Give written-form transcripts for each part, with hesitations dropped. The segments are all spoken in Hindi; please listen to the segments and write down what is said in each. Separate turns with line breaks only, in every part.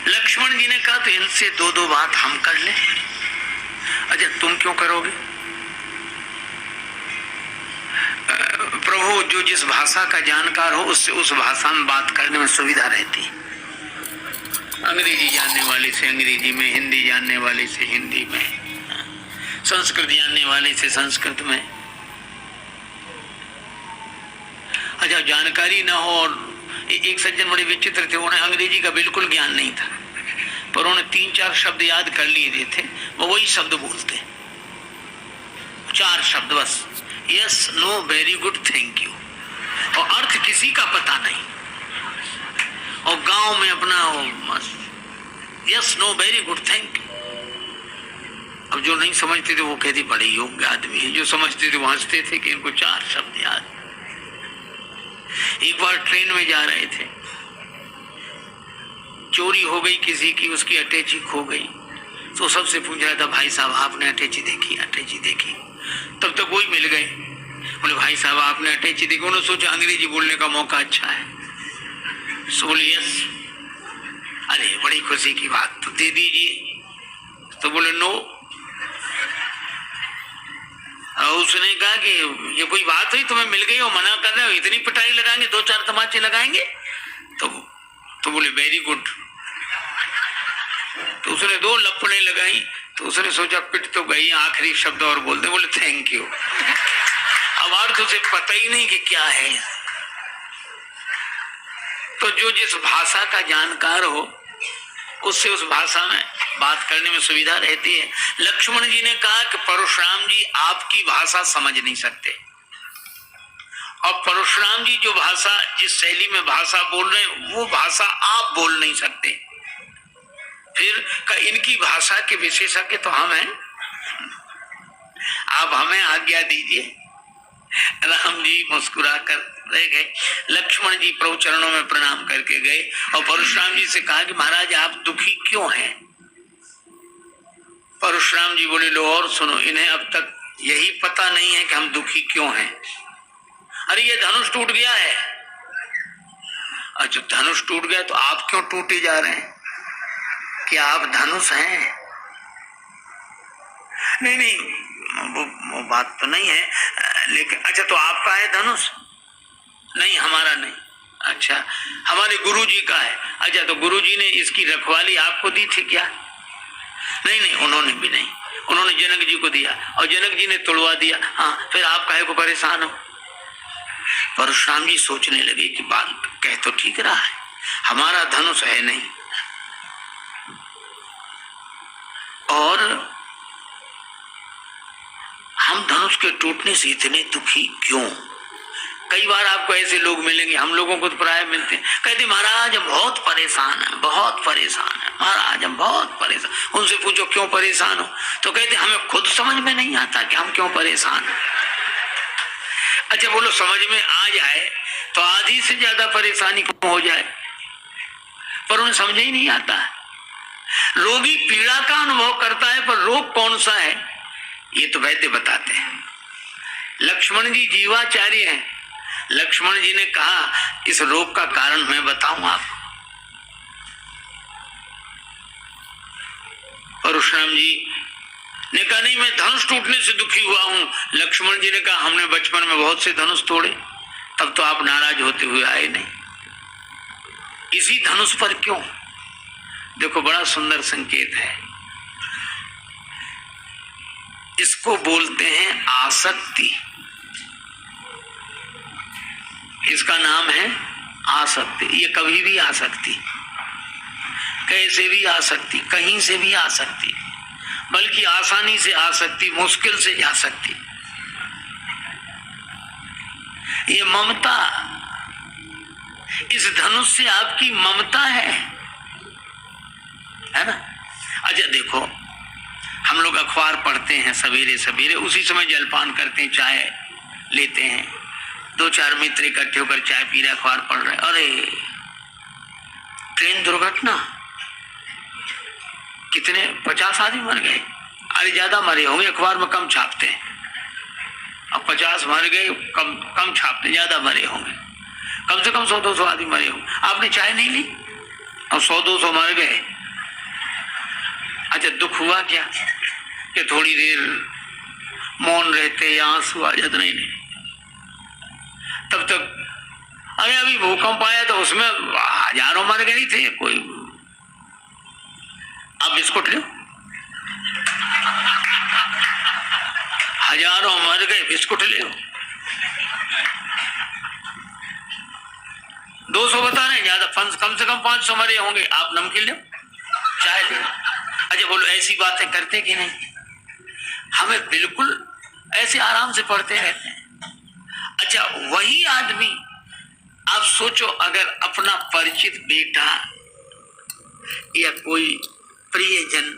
लक्ष्मण जी ने कहा तो इनसे दो दो बात हम कर ले। अच्छा तुम क्यों करोगे? प्रभु जो जिस भाषा का जानकार हो उससे उस भाषा में बात करने में सुविधा रहती। अंग्रेजी जानने वाले से अंग्रेजी में, हिंदी जानने वाले से हिंदी में, संस्कृत जानने वाले से संस्कृत में। अच्छा जानकारी ना हो। और एक सज्जन बड़े विचित्र थे, उन्हें अंग्रेजी का बिल्कुल ज्ञान नहीं था, पर उन्हें 3-4 शब्द याद कर लिए थे। वो वही शब्द बोलते, 4 शब्द बस, yes know very good thank you, और अर्थ किसी का पता नहीं। और गांव में अपना yes know very good thank you. अब जो नहीं समझते थे वो कहते बड़े योग्य आदमी है, जो समझते थे वो हंसते थे कि इनको 4 शब्द याद। एक बार ट्रेन में जा रहे थे, चोरी हो गई किसी की, उसकी अटैची खो गई। तो सबसे पूछ रहा था, भाई साहब आपने अटैची देखी? अटैची देखी। तब तक वही मिल गए, बोले भाई साहब आपने अटैची देखी? उन्होंने सोचा अंग्रेजी बोलने का मौका अच्छा है, सो बोले यस। अरे बड़ी खुशी की बात, तो दे दीजिए। तो बोले नो। उसने कहा कि ये कोई बात हुई, तुम्हें मिल गई हो, मना कर रहे हो, इतनी पिटाई लगाएंगे, 2-4 तमाचे लगाएंगे? तो बोले वेरी गुड। तो उसने 2 लपड़े लगाई। तो उसने सोचा पिट तो गई, आखिरी शब्द और बोलते, बोले थैंक यू। अब अर्थ उसे पता ही नहीं कि क्या है। तो जो जिस भाषा का जानकार हो उससे उस भाषा में बात करने में सुविधा रहती है। लक्ष्मण जी ने कहा कि परशुराम जी आपकी भाषा समझ नहीं सकते, और परशुराम जी जो भाषा, जिस शैली में भाषा बोल रहे हैं वो भाषा आप बोल नहीं सकते। फिर इनकी भाषा के विशेषज्ञ तो हम हैं, आप हमें आज्ञा दीजिए। राम जी मुस्कुरा कर रह गए। लक्ष्मण जी प्रभु चरणों में प्रणाम करके गए और परशुराम जी से कहा कि महाराज आप दुखी क्यों हैं? परशुराम जी बोले लो और सुनो, इन्हें अब तक यही पता नहीं है कि हम दुखी क्यों हैं। अरे ये धनुष टूट गया है। अच्छा धनुष टूट गया तो आप क्यों टूटे जा रहे हैं? क्या आप धनुष हैं? नहीं नहीं वो बात तो नहीं है, लेकिन अच्छा तो आपका है धनुष? नहीं हमारा नहीं। अच्छा हमारे गुरुजी का है। अच्छा तो गुरुजी ने इसकी रखवाली आपको दी थी क्या? नहीं नहीं उन्होंने भी नहीं, उन्होंने जनक जी को दिया और जनक जी ने तोड़वा दिया। हाँ फिर आप काहे को परेशान हो? परशुराम जी सोचने लगे कि बात कह तो ठीक रहा है, हमारा धनुष है नहीं, और हम धनुष के टूटने से इतने दुखी क्यों? कई बार आपको ऐसे लोग मिलेंगे, हम लोगों को तो प्राय मिलते हैं, कहते महाराज हम बहुत परेशान है, बहुत परेशान है महाराज, हम बहुत परेशान। उनसे पूछो क्यों परेशान हो, तो कहते हमें खुद समझ में नहीं आता कि हम क्यों परेशान हैं। अच्छा बोलो समझ में आ जाए तो आधी से ज्यादा परेशानी क्यों हो जाए, पर उन्हें समझ ही नहीं आता। रोगी पीड़ा का अनुभव करता है पर रोग कौन सा है ये तो वैद्य बताते हैं। लक्ष्मण जी जीवाचार्य हैं। लक्ष्मण जी ने कहा इस रोग का कारण मैं बताऊं आपको। परशुराम जी ने कहा नहीं मैं धनुष टूटने से दुखी हुआ हूं। लक्ष्मण जी ने कहा हमने बचपन में बहुत से धनुष तोड़े, तब तो आप नाराज होते हुए आए नहीं, इसी धनुष पर क्यों? देखो बड़ा सुंदर संकेत है, इसको बोलते हैं आसक्ति। इसका नाम है आसक्ति। ये कभी भी आ सकती, कैसे भी आ सकती, कहीं से भी आ सकती, बल्कि आसानी से आ सकती, मुश्किल से जा सकती। ये ममता, इस धनुष से आपकी ममता है ना? अच्छा देखो हम लोग अखबार पढ़ते हैं सवेरे सवेरे, उसी समय जलपान करते हैं, चाय लेते हैं, 2-4 मित्र इकट्ठे होकर चाय पी रहे, अखबार पढ़ रहे, अरे ट्रेन दुर्घटना, कितने 50 आदमी मर गए। अरे ज्यादा मरे होंगे, अखबार में कम छापते हैं। अब 50 मर गए, कम छापते, ज्यादा मरे होंगे, कम से कम 100-200 आदमी मरे होंगे। आपने चाय नहीं ली, और 100-200 मर गए। अच्छा, दुख हुआ क्या कि थोड़ी देर मौन रहते या आंसू आ जाते? नहीं, तब तक अभी भूकंप आया तो उसमें हजारों मर गए थे कोई। अब बिस्कुट लो, हजारों मर गए, बिस्कुट ले लो। 200 बता रहे हैं, ज्यादा कम से कम 500 मरे होंगे, आप नमकीन लो, चाय लो। अच्छा बोलो, ऐसी बातें करते कि नहीं? हमें बिल्कुल ऐसे आराम से पढ़ते रहते हैं। अच्छा, वही आदमी आप सोचो, अगर अपना परिचित बेटा या कोई प्रियजन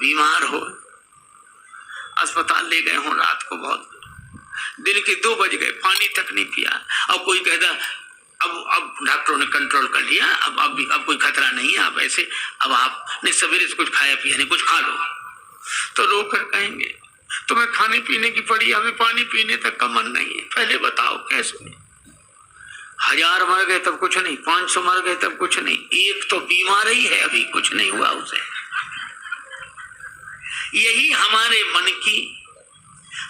बीमार हो, अस्पताल ले गए हो, रात को बहुत दिन के 2 बज गए, पानी तक नहीं पिया, और कोई कहता अब डॉक्टरों ने कंट्रोल कर लिया, अब कोई खतरा नहीं है, अब ऐसे, अब आपने सवेरे से कुछ खाया पिया नहीं, कुछ खा लो, तो रो कर कहेंगे तुम्हें खाने पीने की पड़ी, हमें पानी पीने तक का मन नहीं है। पहले बताओ कैसे? 1000 मर गए तब कुछ नहीं, 500 मर गए तब कुछ नहीं, एक तो बीमार ही है, अभी कुछ नहीं हुआ उसे। यही हमारे मन की,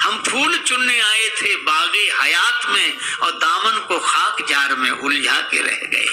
हम फूल चुनने आए थे बागे हयात में और दामन को खाक जार में उलझा के रह गए।